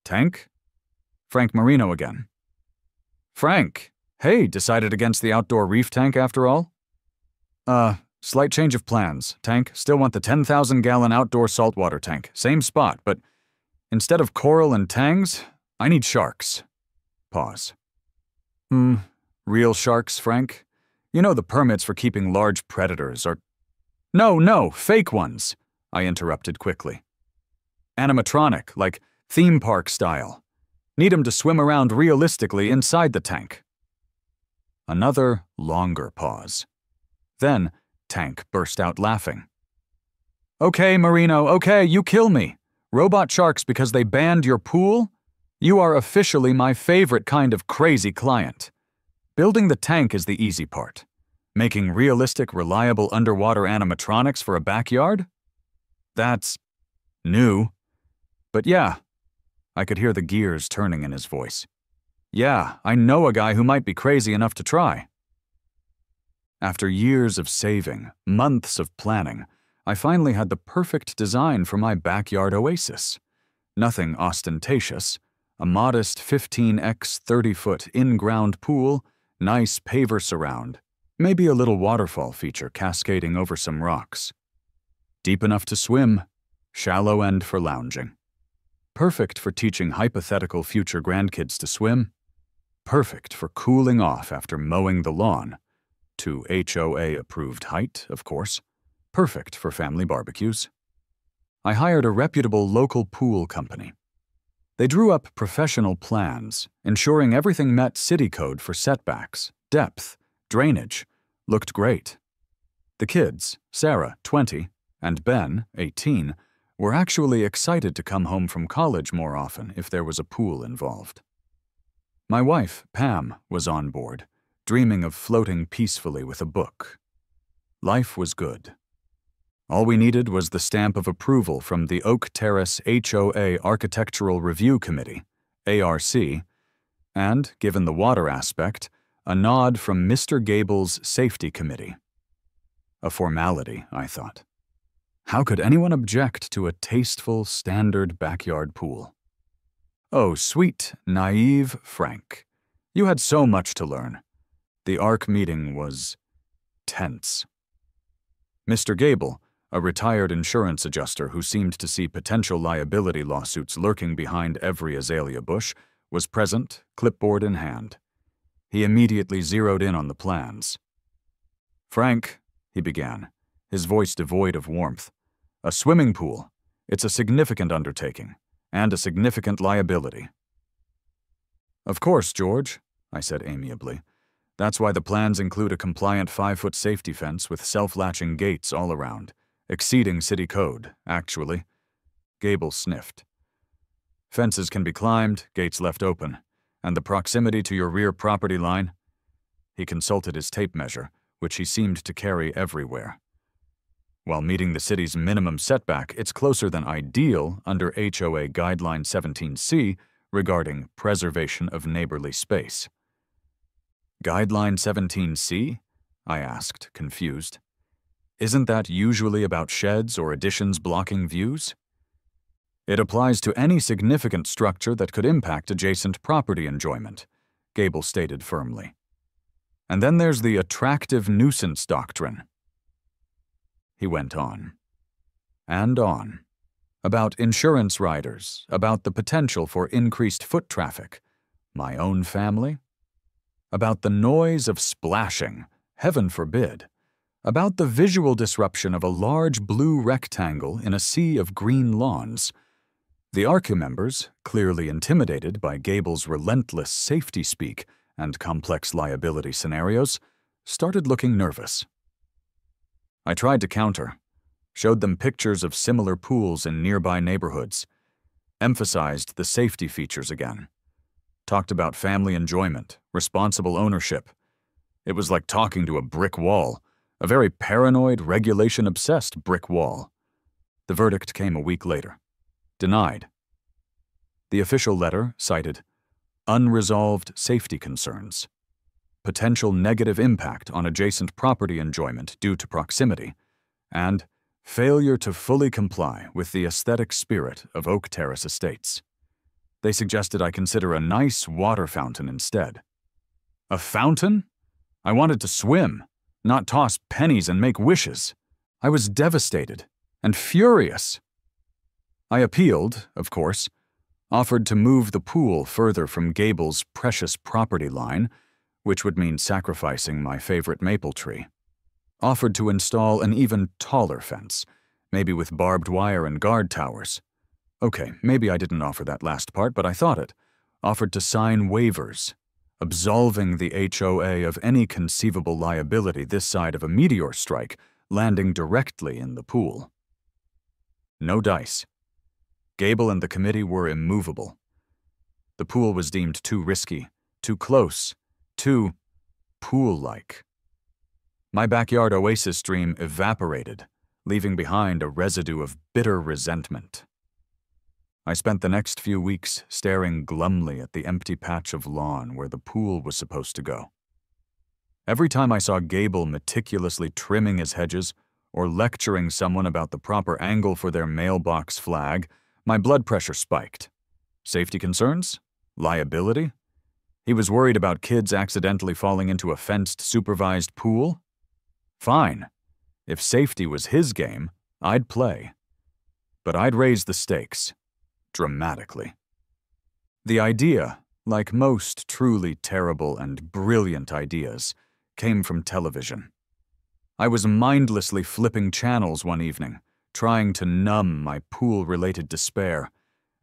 Tank? Frank Marino again. Frank! Hey, decided against the outdoor reef tank after all? Slight change of plans. Tank, still want the 10,000-gallon outdoor saltwater tank. Same spot, but instead of coral and tangs, I need sharks. Pause. Real sharks, Frank? You know the permits for keeping large predators are— No, fake ones, I interrupted quickly. Animatronic, like theme park style. Need 'em to swim around realistically inside the tank. Another longer pause. Then, Tank burst out laughing. Okay, Marino, okay, you kill me. Robot sharks because they banned your pool? You are officially my favorite kind of crazy client. Building the tank is the easy part. Making realistic, reliable underwater animatronics for a backyard? That's new. But yeah, I could hear the gears turning in his voice. Yeah, I know a guy who might be crazy enough to try. After years of saving, months of planning, I finally had the perfect design for my backyard oasis. Nothing ostentatious, a modest 15x 30-foot in-ground pool, nice paver surround, maybe a little waterfall feature cascading over some rocks. Deep enough to swim, shallow end for lounging. Perfect for teaching hypothetical future grandkids to swim. Perfect for cooling off after mowing the lawn. To HOA-approved height, of course. Perfect for family barbecues. I hired a reputable local pool company. They drew up professional plans, ensuring everything met city code for setbacks, depth, drainage. Looked great. The kids, Sarah, 20, and Ben, 18, were actually excited to come home from college more often if there was a pool involved. My wife, Pam, was on board, dreaming of floating peacefully with a book. Life was good. All we needed was the stamp of approval from the Oak Terrace HOA Architectural Review Committee, ARC, and, given the water aspect, a nod from Mr. Gable's Safety Committee. A formality, I thought. How could anyone object to a tasteful, standard backyard pool? Oh, sweet, naive Frank. You had so much to learn. The ARC meeting was tense. Mr. Gable, a retired insurance adjuster who seemed to see potential liability lawsuits lurking behind every azalea bush, was present, clipboard in hand. He immediately zeroed in on the plans. Frank, he began, his voice devoid of warmth, a swimming pool. It's a significant undertaking, and a significant liability. Of course, George, I said amiably. That's why the plans include a compliant 5-foot safety fence with self-latching gates all around, exceeding city code, actually. Gable sniffed. Fences can be climbed, gates left open, and the proximity to your rear property line. He consulted his tape measure, which he seemed to carry everywhere. While meeting the city's minimum setback, it's closer than ideal under HOA Guideline 17C regarding preservation of neighborly space. Guideline 17C? I asked, confused. Isn't that usually about sheds or additions blocking views? It applies to any significant structure that could impact adjacent property enjoyment, Gable stated firmly. And then there's the attractive nuisance doctrine. He went on. And on. About insurance riders, about the potential for increased foot traffic. My own family? About the noise of splashing, heaven forbid. About the visual disruption of a large blue rectangle in a sea of green lawns. The ARC members, clearly intimidated by Gable's relentless safety speak and complex liability scenarios, started looking nervous. I tried to counter, showed them pictures of similar pools in nearby neighborhoods, emphasized the safety features again, talked about family enjoyment, responsible ownership. It was like talking to a brick wall, a very paranoid, regulation-obsessed brick wall. The verdict came a week later. Denied. The official letter cited unresolved safety concerns, potential negative impact on adjacent property enjoyment due to proximity, and failure to fully comply with the aesthetic spirit of Oak Terrace Estates. They suggested I consider a nice water fountain instead. A fountain? I wanted to swim, not toss pennies and make wishes. I was devastated and furious. I appealed, of course, offered to move the pool further from Gable's precious property line, which would mean sacrificing my favorite maple tree. Offered to install an even taller fence, maybe with barbed wire and guard towers. Okay, maybe I didn't offer that last part, but I thought it. Offered to sign waivers, absolving the HOA of any conceivable liability this side of a meteor strike landing directly in the pool. No dice. Gable and the committee were immovable. The pool was deemed too risky, too close, too pool-like. My backyard oasis dream evaporated, leaving behind a residue of bitter resentment. I spent the next few weeks staring glumly at the empty patch of lawn where the pool was supposed to go. Every time I saw Gable meticulously trimming his hedges or lecturing someone about the proper angle for their mailbox flag, my blood pressure spiked. Safety concerns? Liability? He was worried about kids accidentally falling into a fenced, supervised pool? Fine. If safety was his game, I'd play. But I'd raise the stakes. Dramatically. The idea, like most truly terrible and brilliant ideas, came from television. I was mindlessly flipping channels one evening, trying to numb my pool-related despair,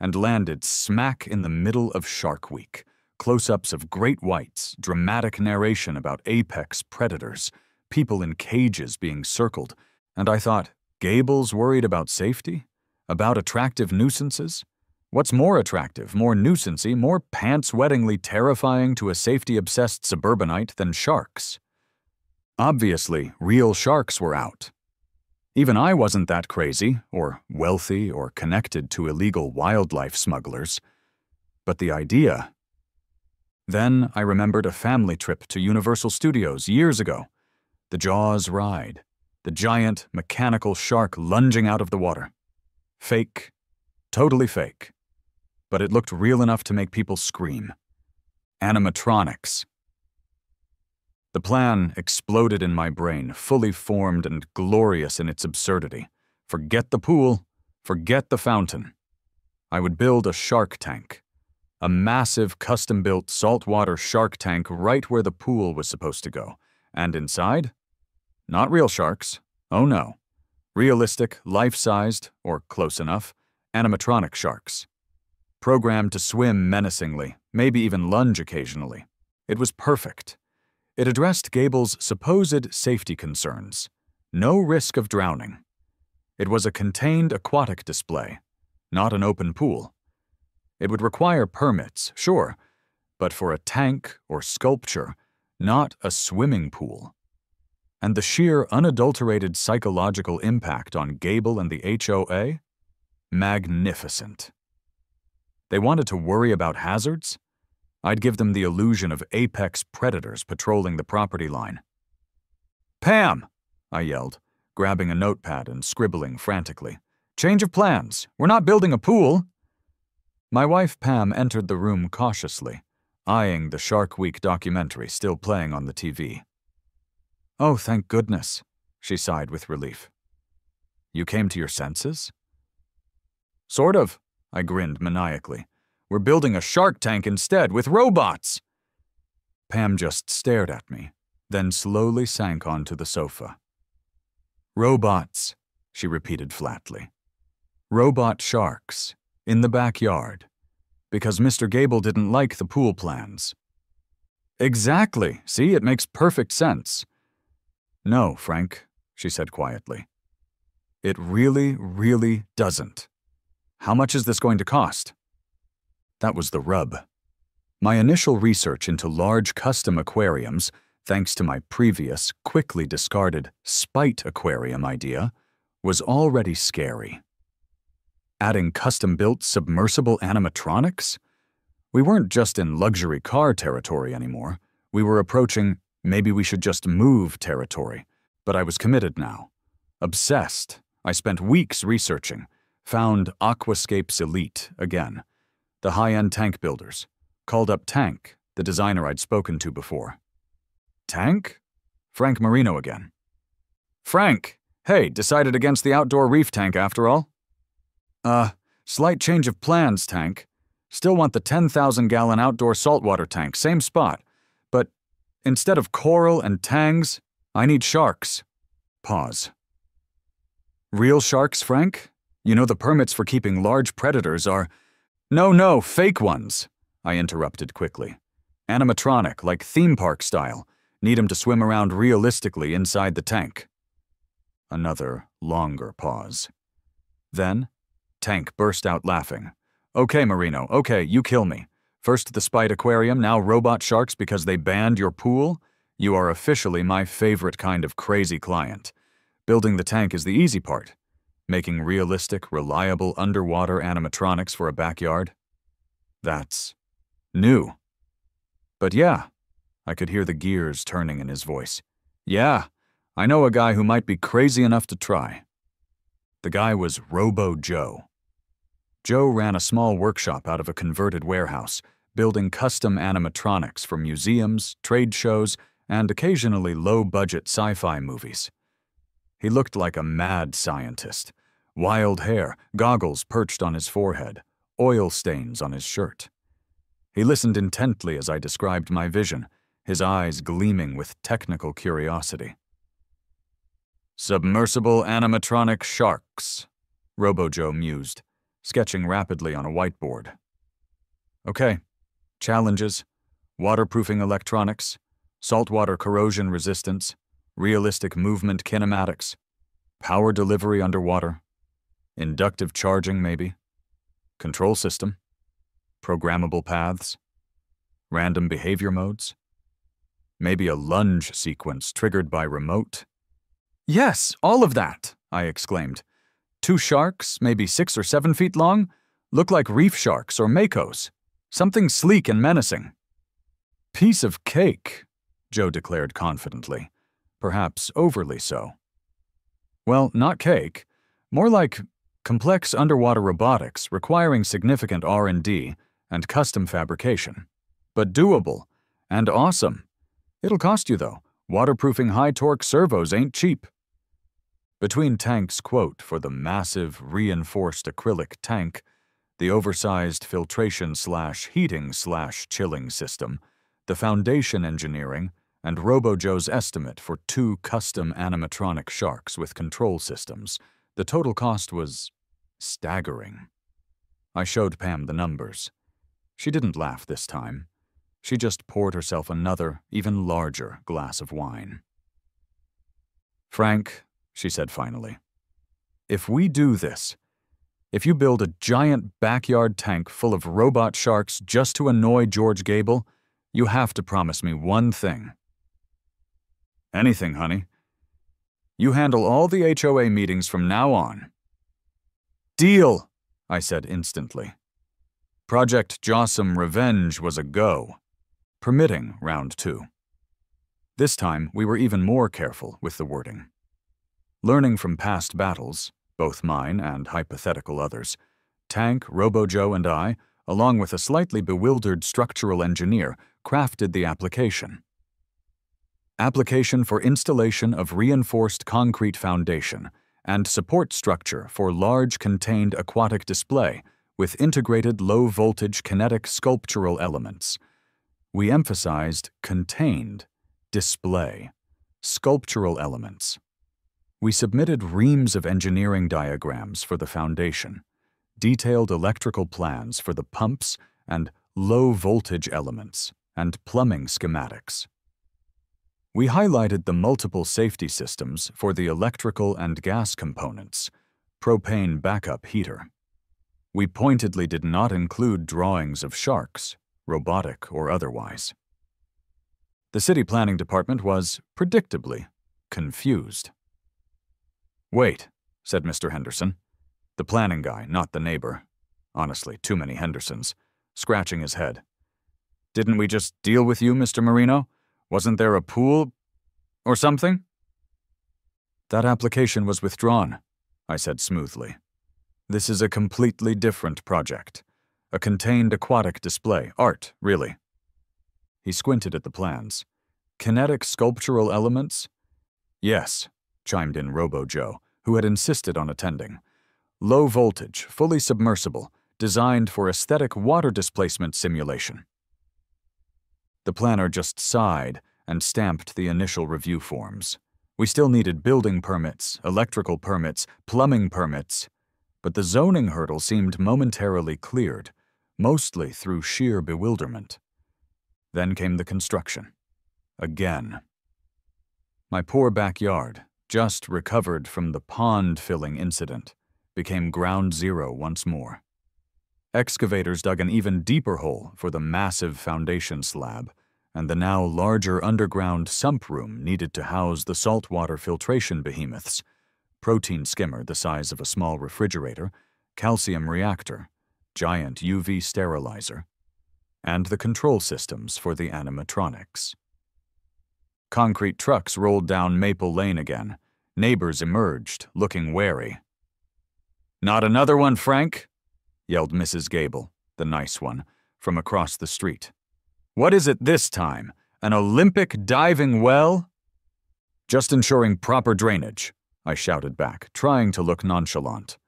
and landed smack in the middle of Shark Week. Close-ups of great whites, dramatic narration about apex predators, people in cages being circled, and I thought, Gable's worried about safety? About attractive nuisances? What's more attractive, more nuisancey, more pants-wettingly terrifying to a safety-obsessed suburbanite than sharks? Obviously, real sharks were out. Even I wasn't that crazy, or wealthy, or connected to illegal wildlife smugglers. But the idea... Then I remembered a family trip to Universal Studios years ago. The Jaws ride. The giant, mechanical shark lunging out of the water. Fake. Totally fake. But it looked real enough to make people scream. Animatronics. The plan exploded in my brain, fully formed and glorious in its absurdity. Forget the pool. Forget the fountain. I would build a shark tank. A massive, custom-built saltwater shark tank right where the pool was supposed to go. And inside? Not real sharks. Oh no. Realistic, life-sized, or close enough, animatronic sharks. Programmed to swim menacingly, maybe even lunge occasionally. It was perfect. It addressed Gable's supposed safety concerns. No risk of drowning. It was a contained aquatic display, not an open pool. It would require permits, sure, but for a tank or sculpture, not a swimming pool. And the sheer unadulterated psychological impact on Gable and the HOA? Magnificent. They wanted to worry about hazards? I'd give them the illusion of apex predators patrolling the property line. "Pam!" I yelled, grabbing a notepad and scribbling frantically. "Change of plans. We're not building a pool." My wife Pam entered the room cautiously, eyeing the Shark Week documentary still playing on the TV. "Oh, thank goodness," she sighed with relief. "You came to your senses?" "Sort of," I grinned maniacally. "We're building a shark tank instead, with robots!" Pam just stared at me, then slowly sank onto the sofa. "Robots," she repeated flatly. "Robot sharks, in the backyard, because Mr. Gable didn't like the pool plans." "Exactly. See, it makes perfect sense." "No, Frank," she said quietly. "It really, really doesn't. How much is this going to cost?" That was the rub. My initial research into large custom aquariums, thanks to my previous, quickly discarded spite aquarium idea, was already scary. Adding custom-built submersible animatronics? We weren't just in luxury car territory anymore. We were approaching maybe we should just move territory. But I was committed now. Obsessed. I spent weeks researching. Found Aquascapes Elite again. the high-end tank builders. Called up Tank, the designer I'd spoken to before. Tank? Frank Marino again. Frank! Hey, decided against the outdoor reef tank after all? Slight change of plans, Tank. Still want the 10,000-gallon outdoor saltwater tank, same spot. But instead of coral and tangs, I need sharks. Pause. Real sharks, Frank? You know the permits for keeping large predators are… No, fake ones, I interrupted quickly. Animatronic, like theme park style. Need 'em to swim around realistically inside the tank. Another longer pause. Then, Tank burst out laughing. Okay, Marino, okay, you kill me. First the Spite Aquarium, now robot sharks because they banned your pool? You are officially my favorite kind of crazy client. Building the tank is the easy part. Making realistic, reliable underwater animatronics for a backyard? That's new. But yeah, I could hear the gears turning in his voice. Yeah, I know a guy who might be crazy enough to try. The guy was Robo Joe. Joe ran a small workshop out of a converted warehouse, building custom animatronics for museums, trade shows, and occasionally low-budget sci-fi movies. He looked like a mad scientist. Wild hair, goggles perched on his forehead, oil stains on his shirt. He listened intently as I described my vision, his eyes gleaming with technical curiosity. Submersible animatronic sharks, Robo-Joe mused, sketching rapidly on a whiteboard. Okay, challenges, waterproofing electronics, saltwater corrosion resistance, realistic movement kinematics, power delivery underwater, inductive charging maybe, control system, programmable paths, random behavior modes, maybe a lunge sequence triggered by remote. Yes, all of that, I exclaimed. 2 sharks, maybe 6 or 7 feet long, look like reef sharks or makos. Something sleek and menacing. Piece of cake, Joe declared confidently, perhaps overly so. Well, not cake, more like complex underwater robotics requiring significant R&D and custom fabrication. But doable, and awesome. It'll cost you, though. Waterproofing high-torque servos ain't cheap. Between Tank's quote for the massive, reinforced acrylic tank, the oversized filtration/heating/chilling system, the foundation engineering, and Robo-Joe's estimate for 2 custom animatronic sharks with control systems, the total cost was staggering. I showed Pam the numbers. She didn't laugh this time. She just poured herself another, even larger glass of wine. Frank, she said finally, if we do this, if you build a giant backyard tank full of robot sharks just to annoy George Gable, you have to promise me one thing. Anything, honey. You handle all the HOA meetings from now on. Deal, I said instantly. Project Jossum Revenge was a go, permitting round 2. This time, we were even more careful with the wording. Learning from past battles, both mine and hypothetical others, Tank, Robo-Joe, and I, along with a slightly bewildered structural engineer, crafted the application. Application for installation of reinforced concrete foundation and support structure for large contained aquatic display with integrated low-voltage kinetic sculptural elements. We emphasized contained, display, sculptural elements. We submitted reams of engineering diagrams for the foundation, detailed electrical plans for the pumps and low-voltage elements, and plumbing schematics. We highlighted the multiple safety systems for the electrical and gas components, propane backup heater. We pointedly did not include drawings of sharks, robotic or otherwise. The city planning department was, predictably, confused. Wait, said Mr. Henderson, the planning guy, not the neighbor. Honestly, too many Hendersons, scratching his head. Didn't we just deal with you, Mr. Marino? Wasn't there a pool or something? That application was withdrawn, I said smoothly. This is a completely different project. A contained aquatic display. Art, really. He squinted at the plans. Kinetic sculptural elements? Yes, chimed in Robo-Joe, who had insisted on attending. Low voltage, fully submersible, designed for aesthetic water displacement simulation. The planner just sighed and stamped the initial review forms. We still needed building permits, electrical permits, plumbing permits, but the zoning hurdle seemed momentarily cleared, mostly through sheer bewilderment. Then came the construction. Again. My poor backyard, just recovered from the pond-filling incident, became ground zero once more. Excavators dug an even deeper hole for the massive foundation slab, and the now larger underground sump room needed to house the saltwater filtration behemoths, protein skimmer the size of a small refrigerator, calcium reactor, giant UV sterilizer, and the control systems for the animatronics. Concrete trucks rolled down Maple Lane again. Neighbors emerged, looking wary. "Not another one, Frank?" yelled Mrs. Gable, the nice one, from across the street. "What is it this time? An Olympic diving well?" "Just ensuring proper drainage," I shouted back, trying to look nonchalant.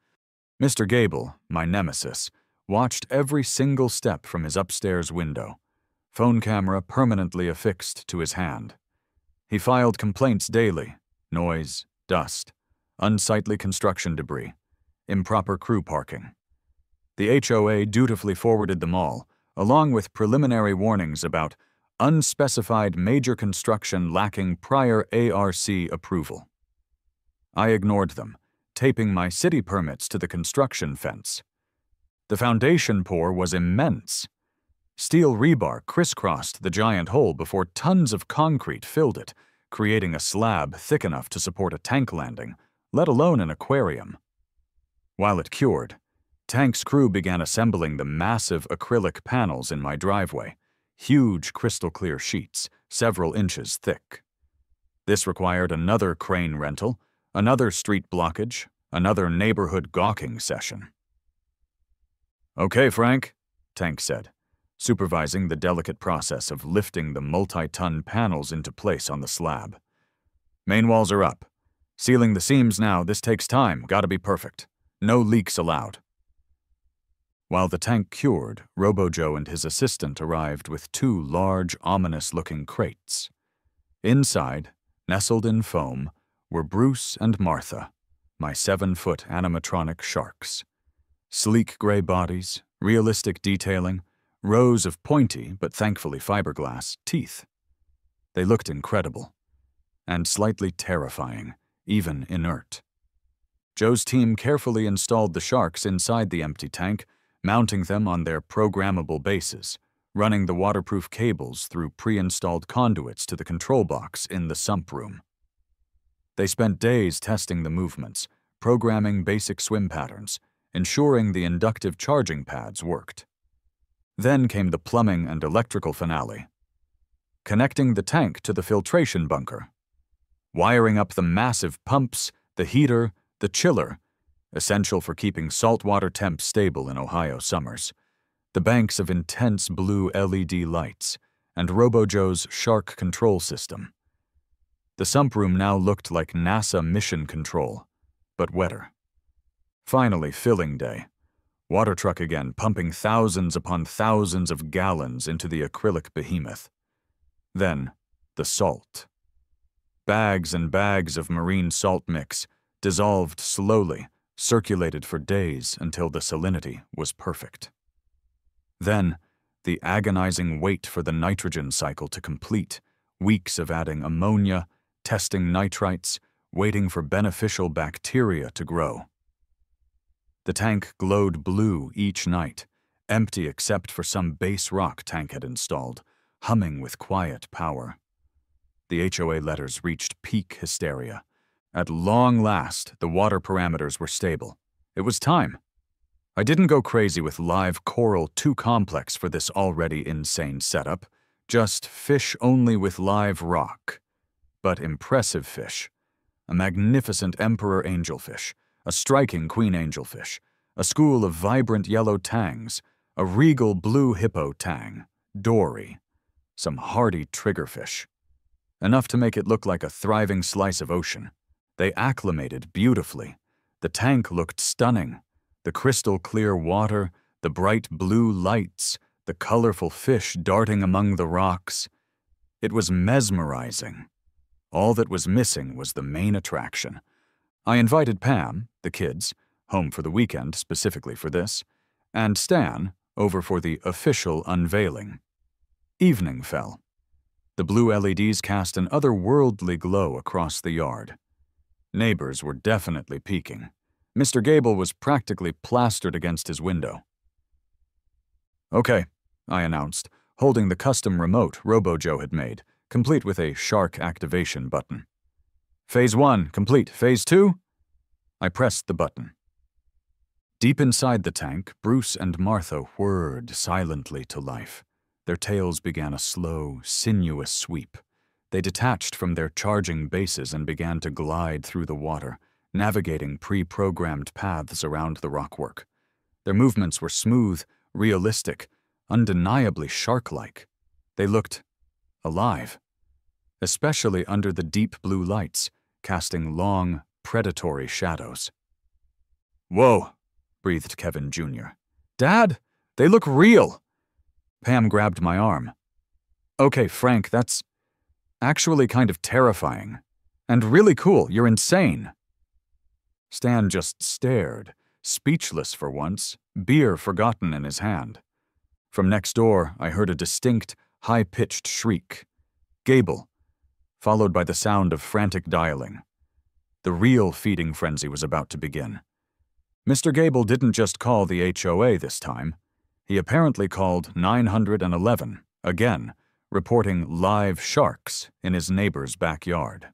Mr. Gable, my nemesis, watched every single step from his upstairs window, phone camera permanently affixed to his hand. He filed complaints daily: noise, dust, unsightly construction debris, improper crew parking. The HOA dutifully forwarded them all, along with preliminary warnings about unspecified major construction lacking prior ARC approval. I ignored them, taping my city permits to the construction fence. The foundation pour was immense. Steel rebar crisscrossed the giant hole before tons of concrete filled it, creating a slab thick enough to support a tank landing, let alone an aquarium. While it cured, Tank's crew began assembling the massive acrylic panels in my driveway, huge crystal-clear sheets, several inches thick. This required another crane rental, another street blockage, another neighborhood gawking session. "Okay, Frank," Tank said, supervising the delicate process of lifting the multi-ton panels into place on the slab. "Main walls are up. Sealing the seams now, this takes time, gotta be perfect. No leaks allowed." While the tank cured, Robo-Joe and his assistant arrived with two large, ominous-looking crates. Inside, nestled in foam, were Bruce and Martha, my 7-foot animatronic sharks. Sleek gray bodies, realistic detailing, rows of pointy, but thankfully fiberglass, teeth. They looked incredible, and slightly terrifying, even inert. Joe's team carefully installed the sharks inside the empty tank, mounting them on their programmable bases, running the waterproof cables through pre-installed conduits to the control box in the sump room. They spent days testing the movements, programming basic swim patterns, ensuring the inductive charging pads worked. Then came the plumbing and electrical finale. Connecting the tank to the filtration bunker. Wiring up the massive pumps, the heater, the chiller, essential for keeping saltwater temps stable in Ohio summers, the banks of intense blue LED lights, and Robo-Joe's shark control system. The sump room now looked like NASA mission control, but wetter. Finally, filling day. Water truck again, pumping thousands upon thousands of gallons into the acrylic behemoth. Then, the salt. Bags and bags of marine salt mix, dissolved slowly, circulated for days until the salinity was perfect. Then, the agonizing wait for the nitrogen cycle to complete, weeks of adding ammonia, testing nitrites, waiting for beneficial bacteria to grow. The tank glowed blue each night, empty except for some base rock Tank had installed, humming with quiet power. The HOA letters reached peak hysteria. At long last, the water parameters were stable. It was time. I didn't go crazy with live coral too complex for this already insane setup, just fish only with live rock. But impressive fish. A magnificent emperor angelfish, a striking queen angelfish, a school of vibrant yellow tangs, A regal blue hippo tang, dory, some hardy triggerfish. Enough to make it look like a thriving slice of ocean. They acclimated beautifully. The tank looked stunning. The crystal clear water, the bright blue lights, the colorful fish darting among the rocks. It was mesmerizing. All that was missing was the main attraction. I invited Pam, the kids, home for the weekend specifically for this, and Stan over for the official unveiling. Evening fell. The blue LEDs cast an otherworldly glow across the yard. Neighbors were definitely peeking. Mr. Gable was practically plastered against his window. "Okay," I announced, holding the custom remote Robo-Joe had made, complete with a shark activation button. "Phase 1, complete. Phase 2? I pressed the button. Deep inside the tank, Bruce and Martha whirred silently to life. Their tails began a slow, sinuous sweep. They detached from their charging bases and began to glide through the water, navigating pre-programmed paths around the rockwork. Their movements were smooth, realistic, undeniably shark-like. They looked alive, especially under the deep blue lights, casting long, predatory shadows. "Whoa," breathed Kevin Jr. "Dad, they look real!" Pam grabbed my arm. "Okay, Frank, that's actually kind of terrifying. And really cool, you're insane." Stan just stared, speechless for once, beer forgotten in his hand. From next door, I heard a distinct, high-pitched shriek. Gable, followed by the sound of frantic dialing. The real feeding frenzy was about to begin. Mr. Gable didn't just call the HOA this time. He apparently called 911, again, reporting live sharks in his neighbor's backyard.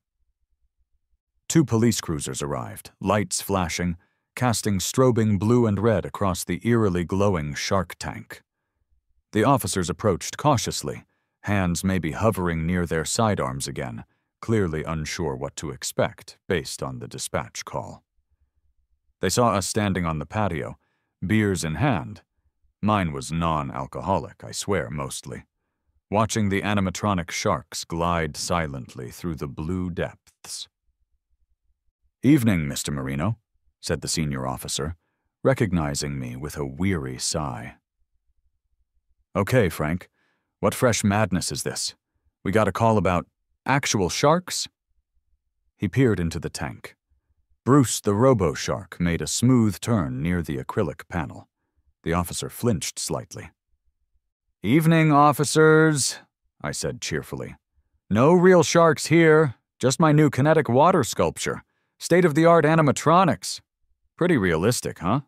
2 police cruisers arrived, lights flashing, casting strobing blue and red across the eerily glowing shark tank. The officers approached cautiously, hands maybe hovering near their sidearms again, clearly unsure what to expect based on the dispatch call. They saw us standing on the patio, beers in hand. Mine was non-alcoholic, I swear, mostly. Watching the animatronic sharks glide silently through the blue depths. "Evening, Mr. Marino," said the senior officer, recognizing me with a weary sigh. "Okay, Frank, what fresh madness is this? We got a call about actual sharks?" He peered into the tank. Bruce the robo-shark made a smooth turn near the acrylic panel. The officer flinched slightly. "Evening, officers," I said cheerfully. "No real sharks here, just my new kinetic water sculpture. State-of-the-art animatronics. Pretty realistic, huh?"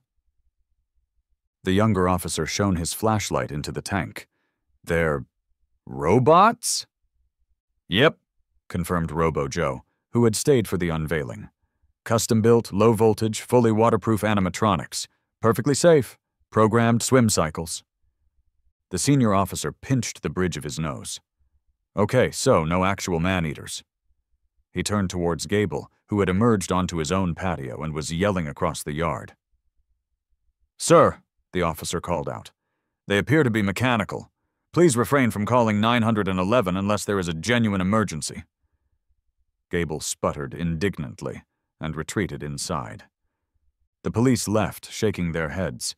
The younger officer shone his flashlight into the tank. "They're robots?" "Yep," confirmed Robo-Joe, who had stayed for the unveiling. "Custom-built, low-voltage, fully waterproof animatronics. Perfectly safe. Programmed swim cycles." The senior officer pinched the bridge of his nose. "Okay, so no actual man-eaters." He turned towards Gable, who had emerged onto his own patio and was yelling across the yard. "Sir," the officer called out, "they appear to be mechanical. Please refrain from calling 911 unless there is a genuine emergency." Gable sputtered indignantly and retreated inside. The police left, shaking their heads,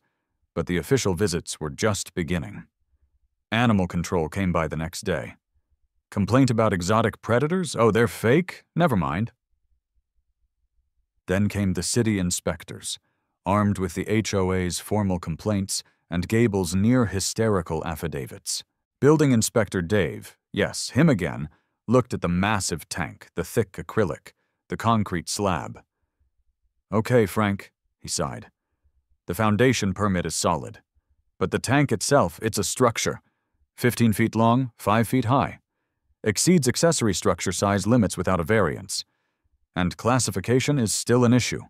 but the official visits were just beginning. Animal control came by the next day. Complaint about exotic predators? Oh, they're fake? Never mind. Then came the city inspectors, armed with the HOA's formal complaints and Gable's near-hysterical affidavits. Building Inspector Dave, yes, him again, looked at the massive tank, the thick acrylic, the concrete slab. "Okay, Frank," he sighed. "The foundation permit is solid. But the tank itself, it's a structure. 15 feet long, 5 feet high. Exceeds accessory structure size limits without a variance. And classification is still an issue.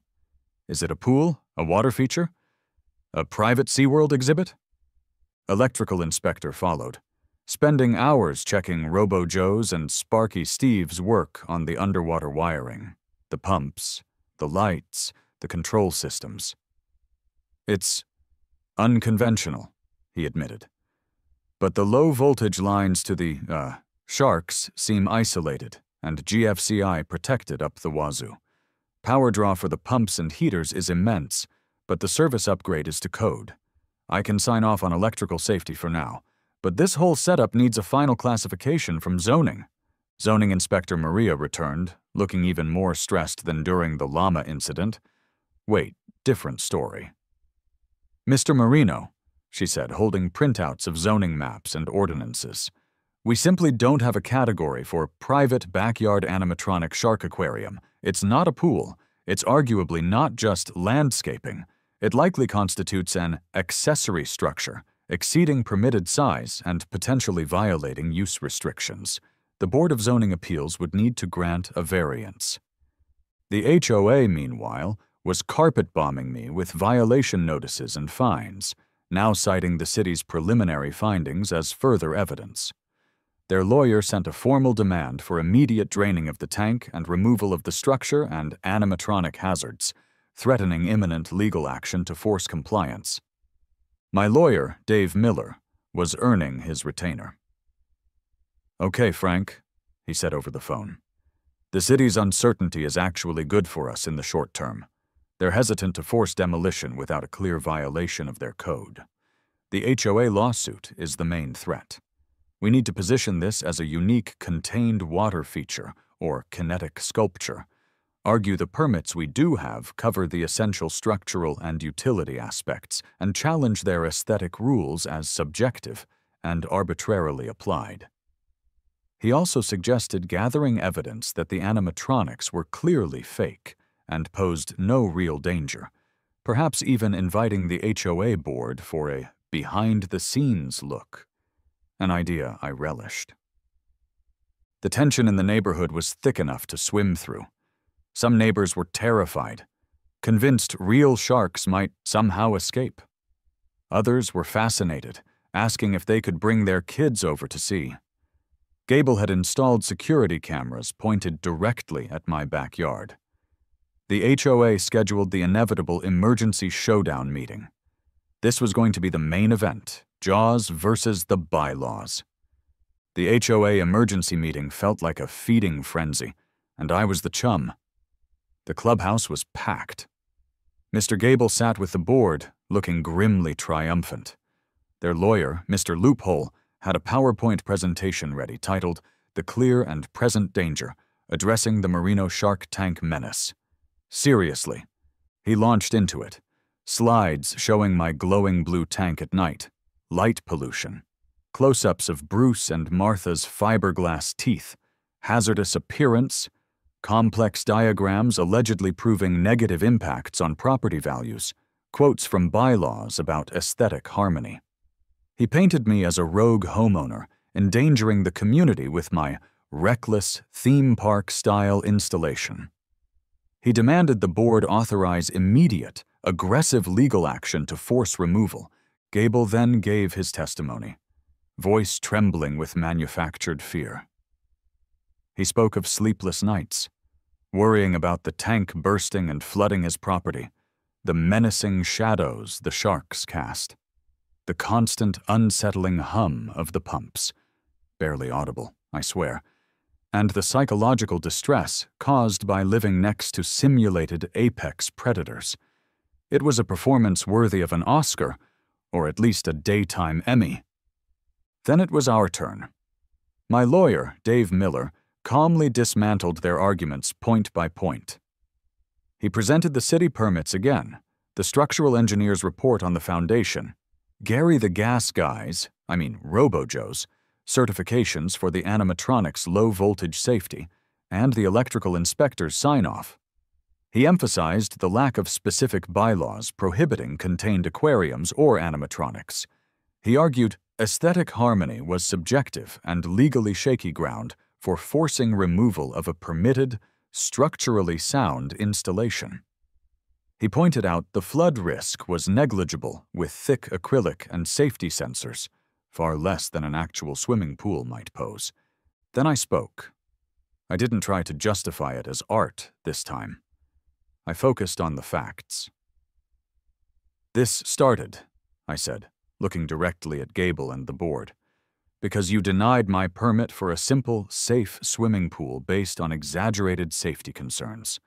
Is it a pool, a water feature, a private SeaWorld exhibit?" Electrical inspector followed, spending hours checking Robo-Joe's and Sparky Steve's work on the underwater wiring, the pumps, the lights, the control systems. "It's unconventional," he admitted. But the low-voltage lines to the, sharks seem isolated and GFCI protected up the wazoo. Power draw for the pumps and heaters is immense, but the service upgrade is to code. I can sign off on electrical safety for now, but this whole setup needs a final classification from zoning. Zoning Inspector Maria returned, looking even more stressed than during the llama incident. Wait, different story. Mr. Marino, she said, holding printouts of zoning maps and ordinances. We simply don't have a category for private backyard animatronic shark aquarium. It's not a pool. It's arguably not just landscaping. It likely constitutes an accessory structure, exceeding permitted size and potentially violating use restrictions. The Board of Zoning Appeals would need to grant a variance. The HOA, meanwhile, was carpet-bombing me with violation notices and fines, now citing the city's preliminary findings as further evidence. Their lawyer sent a formal demand for immediate draining of the tank and removal of the structure and animatronic hazards, threatening imminent legal action to force compliance. My lawyer, Dave Miller, was earning his retainer. "Okay, Frank," he said over the phone. "The city's uncertainty is actually good for us in the short term. They're hesitant to force demolition without a clear violation of their code. The HOA lawsuit is the main threat. We need to position this as a unique contained water feature, or kinetic sculpture. Argue the permits we do have cover the essential structural and utility aspects, and challenge their aesthetic rules as subjective and arbitrarily applied." He also suggested gathering evidence that the animatronics were clearly fake and posed no real danger, perhaps even inviting the HOA board for a behind-the-scenes look, an idea I relished. The tension in the neighborhood was thick enough to swim through. Some neighbors were terrified, convinced real sharks might somehow escape. Others were fascinated, asking if they could bring their kids over to see. Gable had installed security cameras pointed directly at my backyard. The HOA scheduled the inevitable emergency showdown meeting. This was going to be the main event, Jaws versus the bylaws. The HOA emergency meeting felt like a feeding frenzy, and I was the chum. The clubhouse was packed. Mr. Gable sat with the board, looking grimly triumphant. Their lawyer, Mr. Loophole, had a PowerPoint presentation ready titled "The Clear and Present Danger, Addressing the Merino Shark Tank Menace." Seriously, he launched into it. Slides showing my glowing blue tank at night, light pollution, close-ups of Bruce and Martha's fiberglass teeth, hazardous appearance, complex diagrams allegedly proving negative impacts on property values, quotes from bylaws about aesthetic harmony. He painted me as a rogue homeowner, endangering the community with my reckless, theme park-style installation. He demanded the board authorize immediate, aggressive legal action to force removal. Gable then gave his testimony, voice trembling with manufactured fear. He spoke of sleepless nights, worrying about the tank bursting and flooding his property, the menacing shadows the sharks cast, the constant unsettling hum of the pumps, barely audible, I swear, and the psychological distress caused by living next to simulated apex predators. It was a performance worthy of an Oscar, or at least a daytime Emmy. Then it was our turn. My lawyer, Dave Miller, calmly dismantled their arguments point by point. He presented the city permits again, the structural engineer's report on the foundation, Gary the Gas Guy's, Robo-Joe's, certifications for the animatronics low-voltage safety, and the electrical inspector's sign-off. He emphasized the lack of specific bylaws prohibiting contained aquariums or animatronics. He argued aesthetic harmony was subjective and legally shaky ground for forcing removal of a permitted, structurally sound installation. He pointed out the flood risk was negligible with thick acrylic and safety sensors, far less than an actual swimming pool might pose. Then I spoke. I didn't try to justify it as art this time. I focused on the facts. "This started," I said, looking directly at Gable and the board. "Because you denied my permit for a simple, safe swimming pool based on exaggerated safety concerns.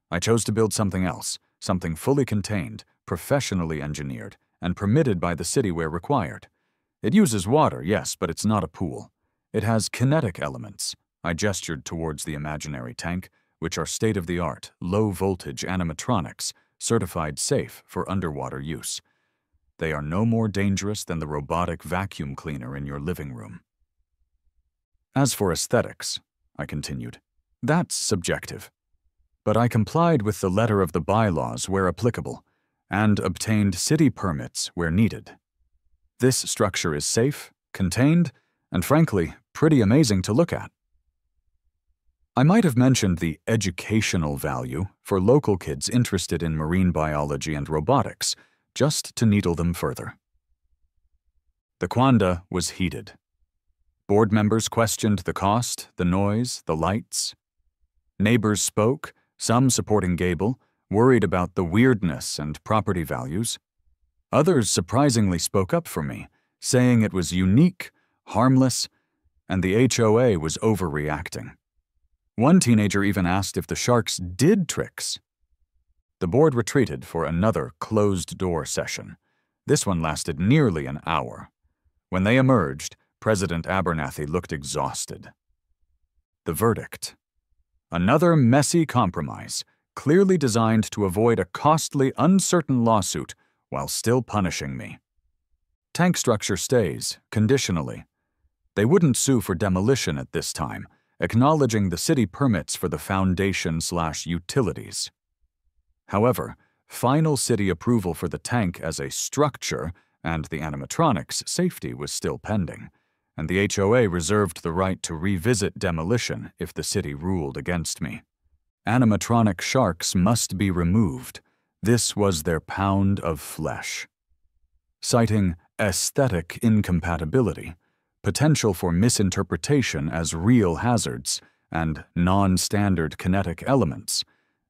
I chose to build something else, something fully contained, professionally engineered, and permitted by the city where required. It uses water, yes, but it's not a pool. It has kinetic elements." I gestured towards the imaginary tank, which are state-of-the-art, low-voltage animatronics, certified safe for underwater use. "They are no more dangerous than the robotic vacuum cleaner in your living room." "As for aesthetics," I continued, "that's subjective. But I complied with the letter of the bylaws where applicable, and obtained city permits where needed. This structure is safe, contained, and frankly, pretty amazing to look at." I might have mentioned the educational value for local kids interested in marine biology and robotics, just to needle them further. The quanda was heated. Board members questioned the cost, the noise, the lights. Neighbors spoke, some supporting Gable, worried about the weirdness and property values. Others surprisingly spoke up for me, saying it was unique, harmless, and the HOA was overreacting. One teenager even asked if the sharks did tricks. The board retreated for another closed-door session. This one lasted nearly an hour. When they emerged, President Abernathy looked exhausted. The verdict: another messy compromise, clearly designed to avoid a costly, uncertain lawsuit while still punishing me. Tank structure stays, conditionally. They wouldn't sue for demolition at this time, acknowledging the city permits for the foundation/utilities. However, final city approval for the tank as a structure and the animatronics safety was still pending, and the HOA reserved the right to revisit demolition if the city ruled against me. Animatronic sharks must be removed. This was their pound of flesh. Citing aesthetic incompatibility, potential for misinterpretation as real hazards, and non-standard kinetic elements,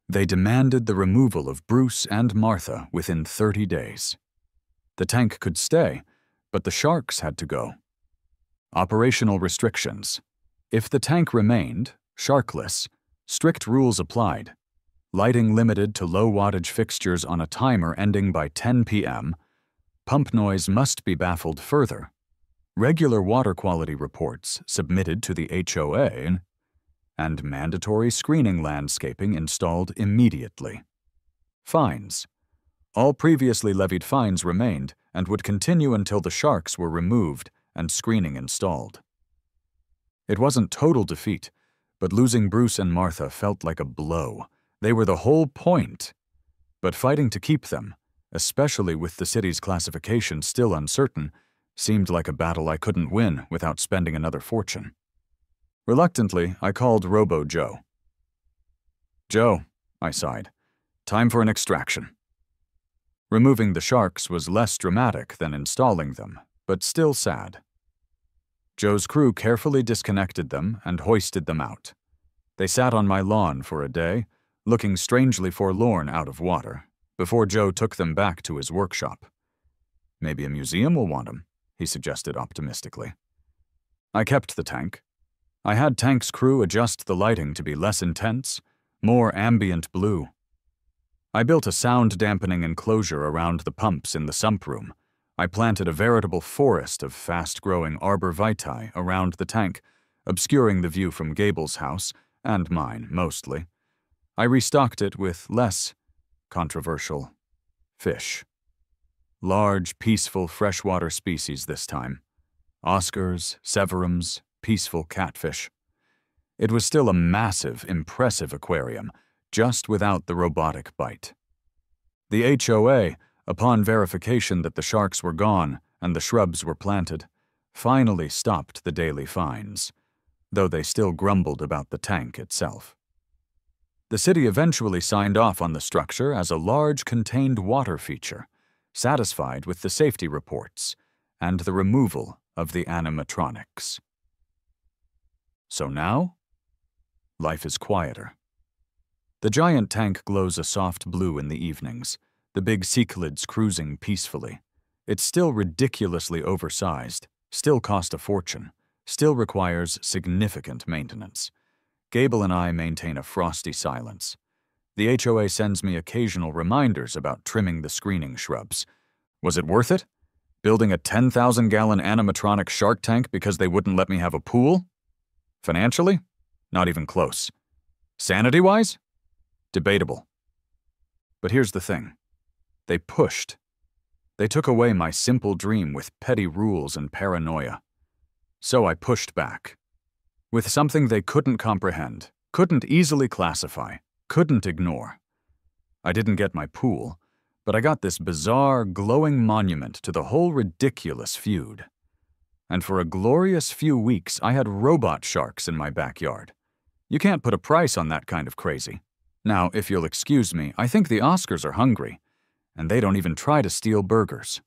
they demanded the removal of Bruce and Martha within 30 days. The tank could stay, but the sharks had to go. Operational restrictions. If the tank remained, sharkless, strict rules applied. Lighting limited to low-wattage fixtures on a timer ending by 10 p.m. Pump noise must be baffled further. Regular water quality reports submitted to the HOA, and mandatory screening landscaping installed immediately. Fines. All previously levied fines remained and would continue until the sharks were removed and screening installed. It wasn't total defeat, but losing Bruce and Martha felt like a blow. They were the whole point. But fighting to keep them, especially with the city's classification still uncertain, seemed like a battle I couldn't win without spending another fortune. Reluctantly, I called Robo Joe. "Joe," I sighed, "time for an extraction." Removing the sharks was less dramatic than installing them, but still sad. Joe's crew carefully disconnected them and hoisted them out. They sat on my lawn for a day, looking strangely forlorn out of water, before Joe took them back to his workshop. "Maybe a museum will want them," he suggested optimistically. I kept the tank. I had tank's crew adjust the lighting to be less intense, more ambient blue. I built a sound-dampening enclosure around the pumps in the sump room. I planted a veritable forest of fast-growing arbor vitae around the tank, obscuring the view from Gable's house, and mine mostly. I restocked it with less controversial fish. Large, peaceful freshwater species this time. Oscars, severums, peaceful catfish. It was still a massive, impressive aquarium, just without the robotic bite. The HOA, upon verification that the sharks were gone and the shrubs were planted, finally stopped the daily fines, though they still grumbled about the tank itself. The city eventually signed off on the structure as a large contained water feature, satisfied with the safety reports and the removal of the animatronics. So now, life is quieter. The giant tank glows a soft blue in the evenings, the big cichlids cruising peacefully. It's still ridiculously oversized, still cost a fortune, still requires significant maintenance. Gable and I maintain a frosty silence. The HOA sends me occasional reminders about trimming the screening shrubs. Was it worth it? Building a 10,000-gallon animatronic shark tank because they wouldn't let me have a pool? Financially? Not even close. Sanity-wise? Debatable. But here's the thing. They pushed. They took away my simple dream with petty rules and paranoia. So I pushed back. With something they couldn't comprehend, couldn't easily classify, couldn't ignore. I didn't get my pool, but I got this bizarre, glowing monument to the whole ridiculous feud. And for a glorious few weeks, I had robot sharks in my backyard. You can't put a price on that kind of crazy. Now, if you'll excuse me, I think the Oscars are hungry, and they don't even try to steal burgers.